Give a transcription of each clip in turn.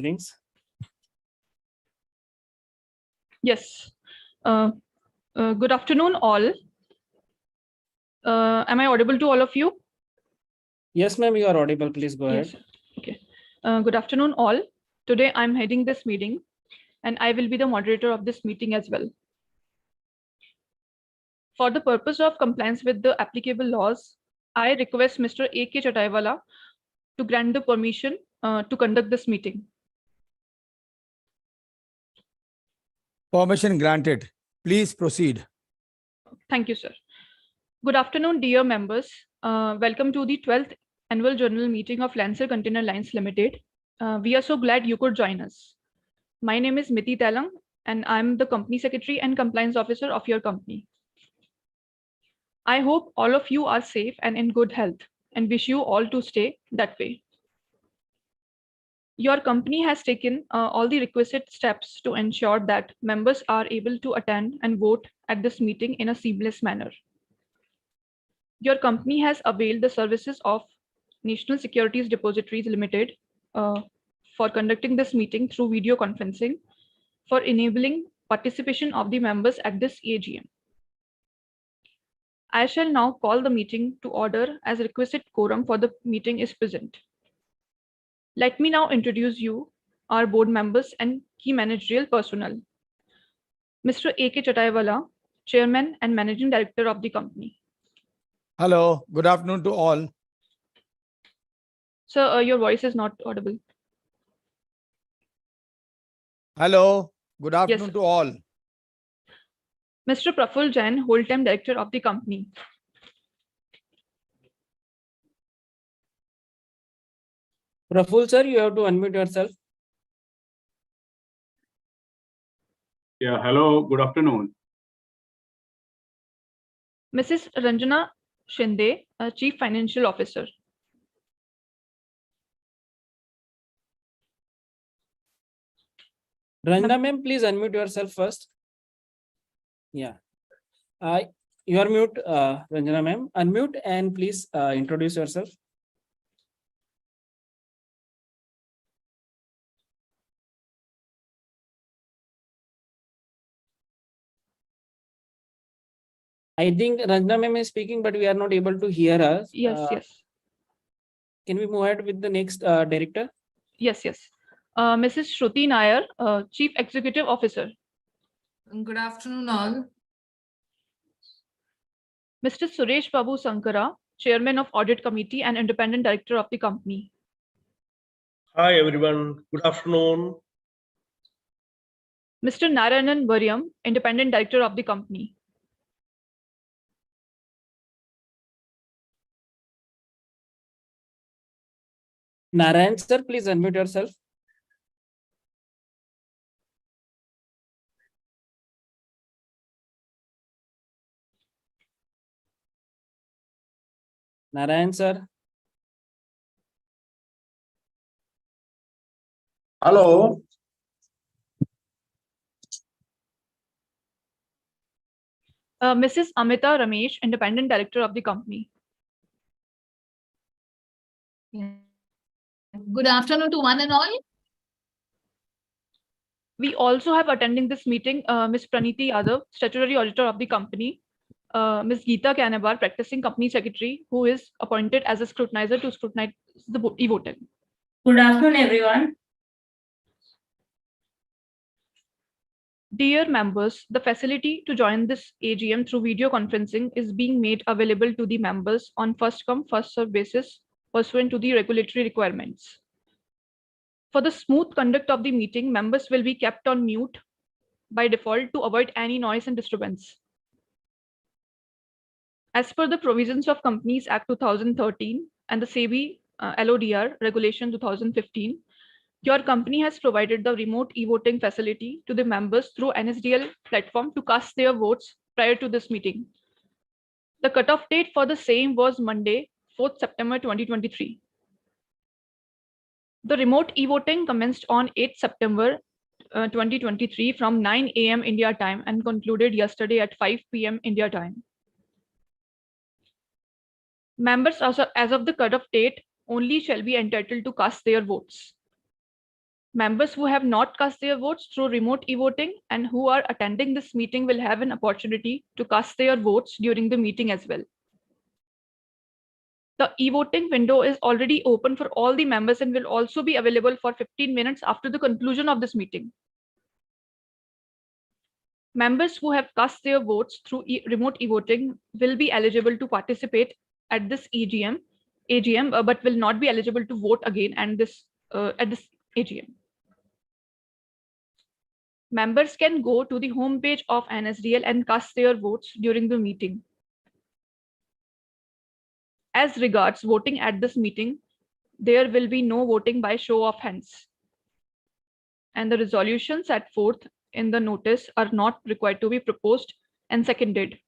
Links. Yes. Good afternoon, all. Am I audible to all of you? Yes, ma'am, you are audible. Please go ahead. Yes. Okay. Good afternoon, all. Today, I'm heading this meeting, and I will be the moderator of this meeting as well. For the purpose of compliance with the applicable laws, I request Mr. A.K. Chataiwala to grant the permission to conduct this meeting. Permission granted. Please proceed. Thank you, sir. Good afternoon, dear members. Welcome to the 12th Annual General Meeting of Lancer Container Lines Limited. We are so glad you could join us. My name is Miti Talang, and I'm the Company Secretary and Compliance Officer of your company. I hope all of you are safe and in good health, and wish you all to stay that way. Your company has taken all the requisite steps to ensure that members are able to attend and vote at this meeting in a seamless manner. Your company has availed the services of National Securities Depositories Limited for conducting this meeting through video conferencing for enabling participation of the members at this AGM. I shall now call the meeting to order as requisite quorum for the meeting is present. Let me now introduce you, our board members and key managerial personnel. Mr. A.K. Chataiwala, Chairman and Managing Director of the company. Hello, good afternoon to all. Sir, your voice is not audible. Hello, good afternoon Yes, to all. Mr. Praful Jain, whole-time director of the company. Praful sir, you have to unmute yourself. Yeah, hello, good afternoon. Mrs. Ranjana Shinde, Chief Financial Officer. Ranjana ma'am, please unmute yourself first. Yeah. You are mute, Ranjana ma'am. Unmute and please introduce yourself. I think Ranjana ma'am is speaking, but we are not able to hear us. Yes, yes. Can we move ahead with the next director? Yes, yes. Mrs. Shruti Nair, Chief Executive Officer. Good afternoon, all. Mr. Suresh Babu Sankara, Chairman of Audit Committee and Independent Director of the company. Hi, everyone. Good afternoon. Mr. Narayanan Varyam, Independent Director of the company. Narayan sir, please unmute yourself. Narayan sir. Hello. Mrs. Amita Ramesh, Independent Director of the company. Good afternoon to one and all. We also have attending this meeting Ms. Praniti Yadav, Statutory Auditor of the company, Ms. Geeta Kanabar, Practicing Company Secretary, who is appointed as a scrutinizer to scrutinize the e-voting. Good afternoon, everyone. Dear members, the facility to join this AGM through video conferencing is being made available to the members on first-come, first-served basis pursuant to the regulatory requirements. For the smooth conduct of the meeting, members will be kept on mute by default to avoid any noise and disturbance. As per the provisions of Companies Act 2013 and the SEBI LODR Regulation 2015, your company has provided the remote e-voting facility to the members through NSDL platform to cast their votes prior to this meeting. The cutoff date for the same was Monday, 4th September 2023. The remote e-voting commenced on 8th September 2023 from 9 a.m. India time and concluded yesterday at 5 p.m. India time. Members as of the cutoff date only shall be entitled to cast their votes. Members who have not cast their votes through remote e-voting and who are attending this meeting will have an opportunity to cast their votes during the meeting as well. The e-voting window is already open for all the members and will also be available for 15 minutes after the conclusion of this meeting. Members who have cast their votes through remote e-voting will be eligible to participate at this AGM, but will not be eligible to vote again at this AGM. Members can go to the homepage of NSDL and cast their votes during the meeting. As regards voting at this meeting, there will be no voting by show of hands. And the resolutions set forth in the notice are not required to be proposed and seconded.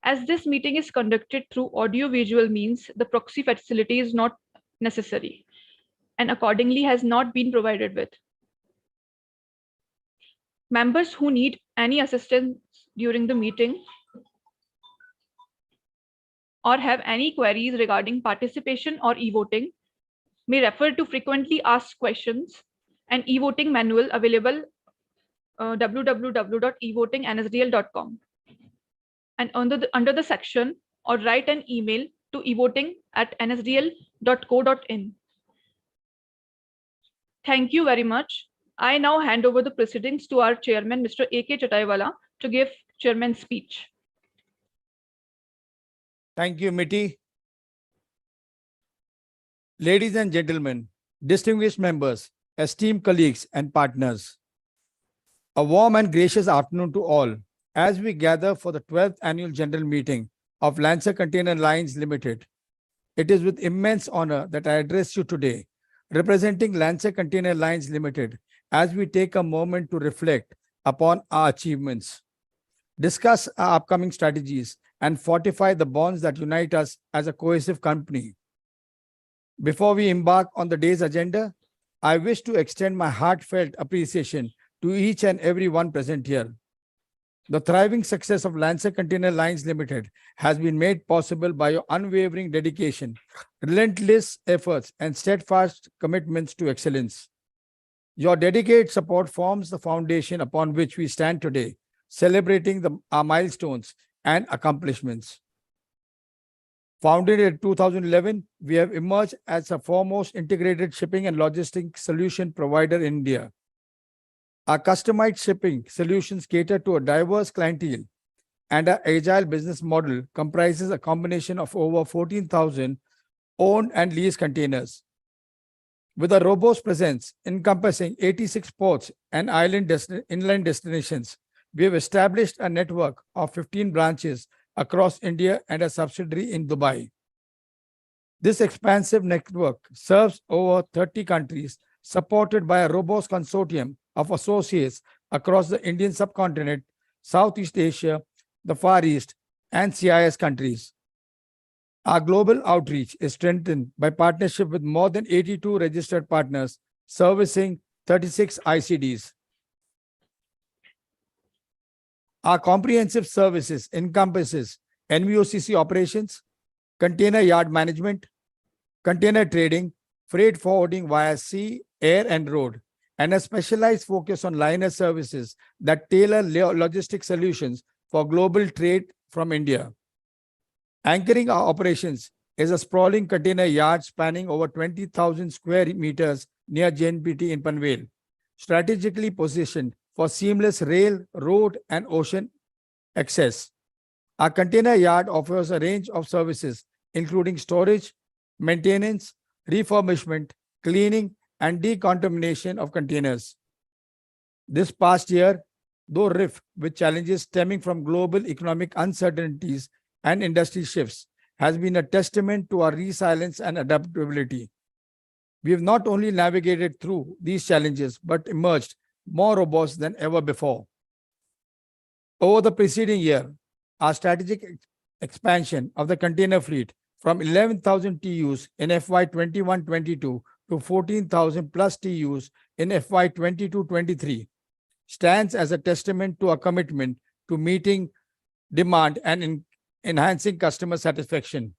As this meeting is conducted through audio-visual means, the proxy facility is not necessary and accordingly has not been provided with. Members who need any assistance during the meeting or have any queries regarding participation or e-voting may refer to frequently asked questions and e-voting manual available www.evotingnsdl.com and under the section or write an email to evoting@nsdl.co.in. Thank you very much. I now hand over the proceedings to our chairman, Mr. A.K. Chataiwala, to give chairman's speech. Thank you, Miti. Ladies and gentlemen, distinguished members, esteemed colleagues and partners, a warm and gracious afternoon to all as we gather for the 12th annual general meeting of Lancer Container Lines Limited. It is with immense honor that I address you today, representing Lancer Container Lines Limited, as we take a moment to reflect upon our achievements, discuss our upcoming strategies, and fortify the bonds that unite us as a cohesive company. Before we embark on the day's agenda, I wish to extend my heartfelt appreciation to each and every one present here. The thriving success of Lancer Container Lines Limited has been made possible by your unwavering dedication, relentless efforts, and steadfast commitments to excellence. Your dedicated support forms the foundation upon which we stand today, celebrating our milestones and accomplishments. Founded in 2011, we have emerged as a foremost integrated shipping and logistics solution provider in India. Our customized shipping solutions cater to a diverse clientele, and our agile business model comprises a combination of over 14,000 owned and leased containers. With a robust presence encompassing 86 ports and inland destinations, we have established a network of 15 branches across India and a subsidiary in Dubai. This expansive network serves over 30 countries, supported by a robust consortium of associates across the Indian subcontinent, Southeast Asia, the Far East, and CIS countries. Our global outreach is strengthened by partnership with more than 82 registered partners servicing 36 ICDs. Our comprehensive services encompasses NVOCC operations, container yard management, container trading, freight forwarding via sea, air, and road, and a specialized focus on liner services that tailor logistic solutions for global trade from India. Anchoring our operations is a sprawling container yard spanning over 20,000 square meters near JNPT in Panvel, strategically positioned for seamless rail, road, and ocean access. Our container yard offers a range of services, including storage, maintenance, refurbishment, cleaning, and decontamination of containers. This past year, though rife with challenges stemming from global economic uncertainties and industry shifts, has been a testament to our resilience and adaptability. We have not only navigated through these challenges, but emerged more robust than ever before. Over the preceding year, our strategic expansion of the container fleet from 11,000 TEUs in FY 21-22 to 14,000 plus TEUs in FY 22-23 stands as a testament to our commitment to meeting demand and enhancing customer satisfaction.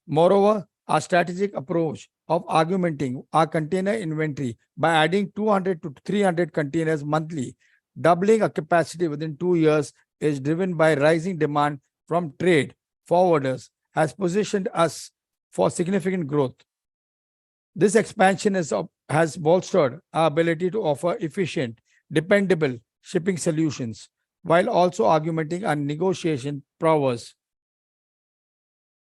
Moreover, our strategic approach of augmenting our container inventory by adding 200 to 300 containers monthly. Doubling our capacity within 2 years is driven by rising demand from trade forwarders, has positioned us for significant growth. This expansion has bolstered our ability to offer efficient, dependable shipping solutions while also augmenting our negotiation prowess.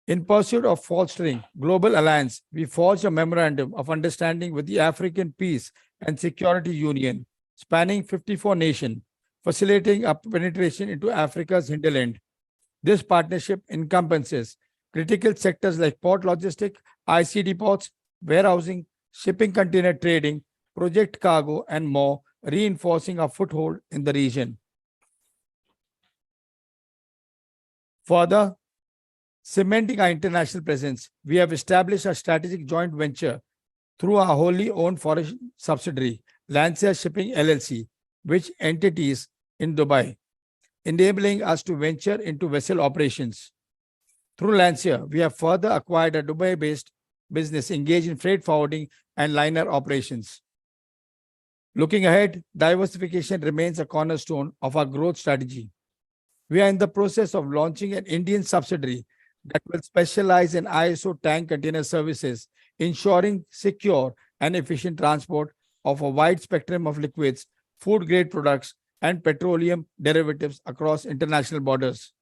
In pursuit of fostering global alliance, we forged a memorandum of understanding with the African Peace and Security Union, spanning 54 nations, facilitating our penetration into Africa's hinterland. This partnership encompasses critical sectors like port logistics, IC ports, warehousing, shipping container trading, project cargo, and more, reinforcing our foothold in the region. Further, cementing our international presence, we have established a strategic joint venture through our wholly owned foreign subsidiary, Lancia Shipping LLC, which entities in Dubai, enabling us to venture into vessel operations. Through Lancia, we have further acquired a Dubai-based business engaged in freight forwarding and liner operations. Looking ahead, diversification remains a cornerstone of our growth strategy. We are in the process of launching an Indian subsidiary that will specialize in ISO tank container services, ensuring secure and efficient transport of a wide spectrum of liquids, food-grade products, and petroleum derivatives across international borders.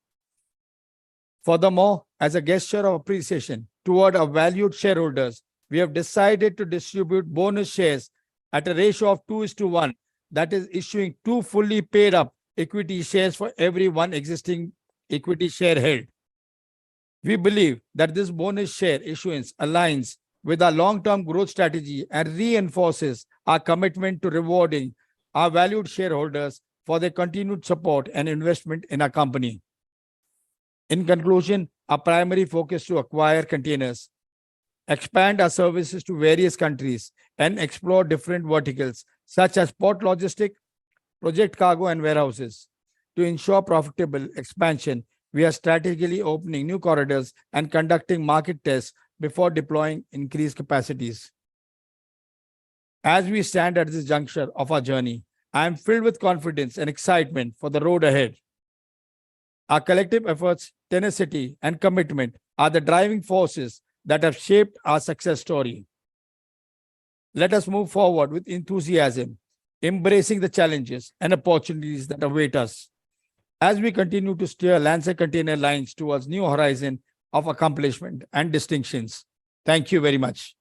Furthermore, as a gesture of appreciation toward our valued shareholders, we have decided to distribute bonus shares at a ratio of 2:1, that is, issuing 2 fully paid up equity shares for every 1 existing equity share held. We believe that this bonus share issuance aligns with our long-term growth strategy and reinforces our commitment to rewarding our valued shareholders for their continued support and investment in our company. In conclusion, our primary focus is to acquire containers, expand our services to various countries, and explore different verticals such as port logistics, project cargo, and warehouses. To ensure profitable expansion, we are strategically opening new corridors and conducting market tests before deploying increased capacities. As we stand at this juncture of our journey, I am filled with confidence and excitement for the road ahead. Our collective efforts, tenacity, and commitment are the driving forces that have shaped our success story. Let us move forward with enthusiasm, embracing the challenges and opportunities that await us as we continue to steer Lancia Container Lines towards new horizon of accomplishment and distinctions. Thank you very much.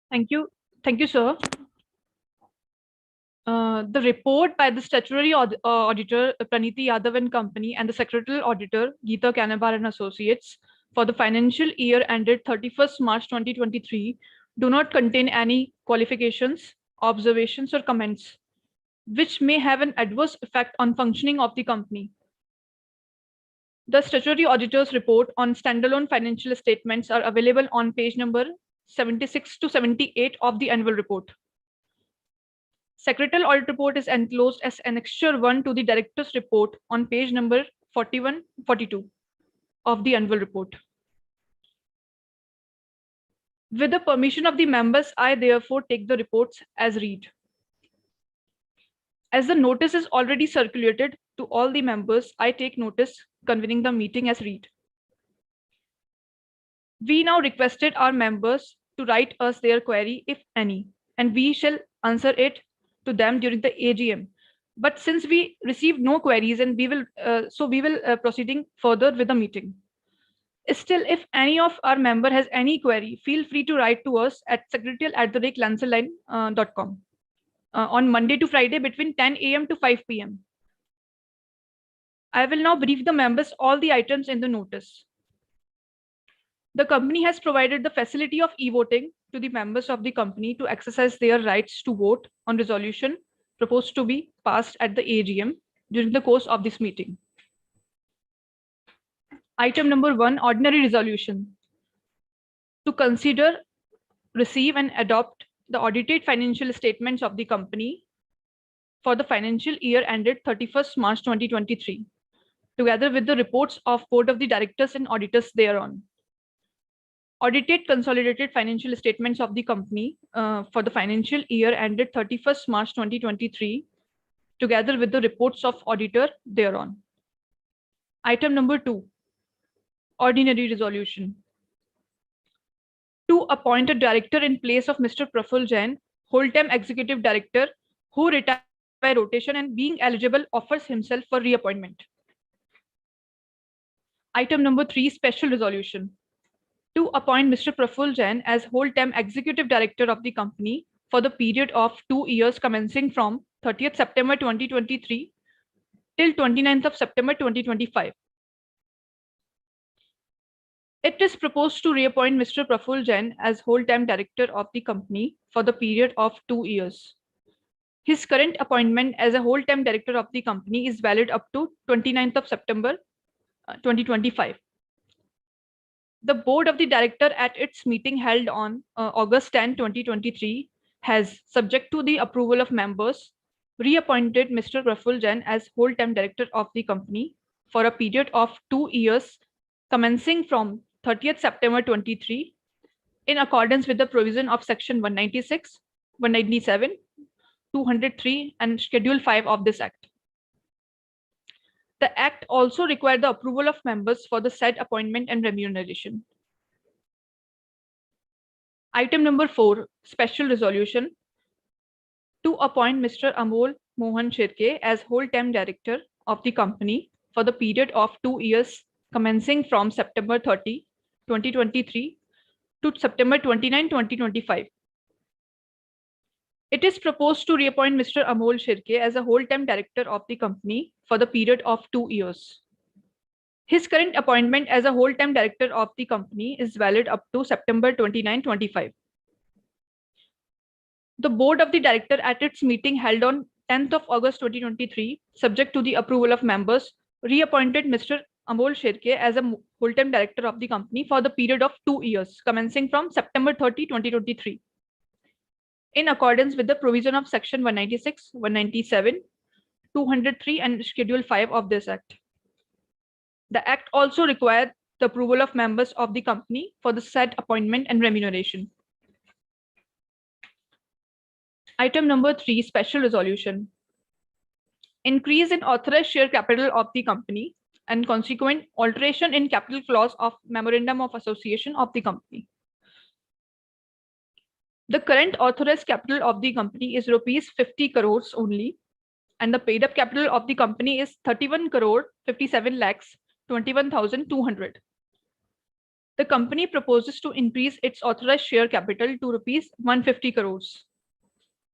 Thank you. Thank you, sir. The report by the statutory auditor Praniti Yadav and Company and the secretarial auditor Geeta Kanabar and Associates for the financial year ended 31st March 2023 do not contain any qualifications, observations, or comments which may have an adverse effect on functioning of the company. The statutory auditor's report on standalone financial statements are available on page number 76 to 78 of the annual report. Secretarial audit report is enclosed as Annexure 1 to the Director's report on page number 41-42 of the annual report. With the permission of the members, I therefore take the reports as read. As the notice is already circulated to all the members, I take notice convening the meeting as read. We now requested our members to write us their query, if any, and we shall answer it to them during the AGM. But since we received no queries, and we will proceeding further with the meeting. Still, if any of our member has any query, feel free to write to us at secretarial@lancerline.com on Monday to Friday between 10 a.m. to 5 p.m. I will now brief the members all the items in the notice. The company has provided the facility of e-voting to the members of the company to exercise their rights to vote on resolution proposed to be passed at the AGM during the course of this meeting. Item number 1, ordinary resolution. To consider, receive, and adopt the audited financial statements of the company for the financial year ended 31st March 2023, together with the reports of Board of the Directors and Auditors thereon. Audited consolidated financial statements of the company for the financial year ended 31st March 2023, together with the reports of auditor thereon. Item number 2, ordinary resolution. To appoint a director in place of Mr. Praful Jain, whole-time executive director, who retired by rotation and being eligible offers himself for reappointment. Item number 3, special resolution. To appoint Mr. Praful Jain as whole-time executive director of the company for the period of 2 years commencing from 30th September 2023 till 29th of September 2025. It is proposed to reappoint Mr. Praful Jain as whole-time director of the company for the period of 2 years. His current appointment as a whole-time director of the company is valid up to 29th of September 2025. The board of the director at its meeting held on August 10, 2023 has, subject to the approval of members, reappointed Mr. Praful Jain as whole-time director of the company for a period of 2 years commencing from 30th September 23 in accordance with the provision of section 196, 197, 203 and schedule 5 of this act. The act also required the approval of members for the said appointment and remuneration. Item number 4, special resolution. To appoint Mr. Amol Mohan Shirke as whole-time director of the company for the period of 2 years commencing from September 30, 2023 to September 29, 2025. It is proposed to reappoint Mr. Amol Shirke as a whole-time director of the company for the period of 2 years. His current appointment as a whole-time director of the company is valid up to September 29, 2025. The board of the director at its meeting held on 10th of August 2023, subject to the approval of members, reappointed Mr. Amol Shirke as a whole-time director of the company for the period of 2 years, commencing from September 30, 2023. In accordance with the provision of section 196, 197, 203 and schedule 5 of this act. The act also required the approval of members of the company for the said appointment and remuneration. Item number 3, special resolution. Increase in authorized share capital of the company and consequent alteration in capital clause of Memorandum of Association of the company. The current authorized capital of the company is rupees 50 crores only, and the paid up capital of the company is 31 crore 57 lakhs 21,200. The company proposes to increase its authorized share capital to rupees 150 crores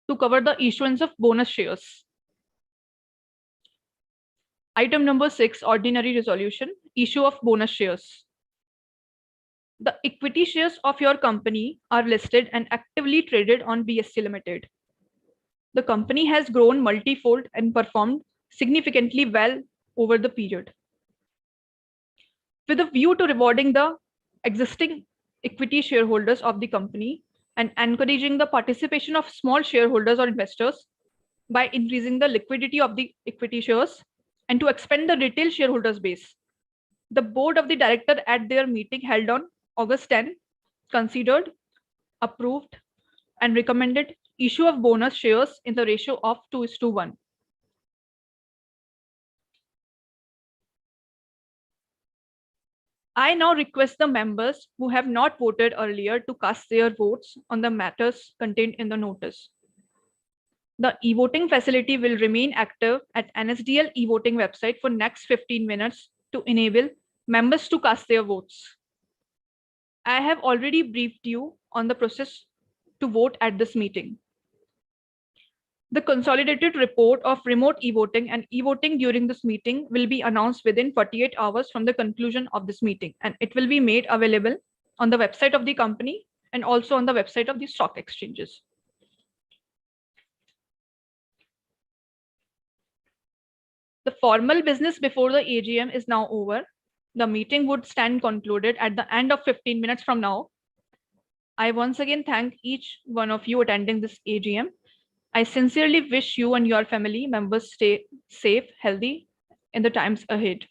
to cover the issuance of bonus shares. Item number 6, ordinary resolution, issue of bonus shares. The equity shares of your company are listed and actively traded on BSE Limited. The company has grown multifold and performed significantly well over the period. With a view to rewarding the existing equity shareholders of the company and encouraging the participation of small shareholders or investors by increasing the liquidity of the equity shares and to expand the retail shareholders base, the board of the director at their meeting held on August 10 considered, approved, and recommended issue of bonus shares in the ratio of 2:1. I now request the members who have not voted earlier to cast their votes on the matters contained in the notice. The e-voting facility will remain active at NSDL e-voting website for next 15 minutes to enable members to cast their votes. I have already briefed you on the process to vote at this meeting. The consolidated report of remote e-voting and e-voting during this meeting will be announced within 48 hours from the conclusion of this meeting, and it will be made available on the website of the company and also on the website of the stock exchanges. The formal business before the AGM is now over. The meeting would stand concluded at the end of 15 minutes from now. I once again thank each one of you attending this AGM. I sincerely wish you and your family members stay safe, healthy in the times ahead.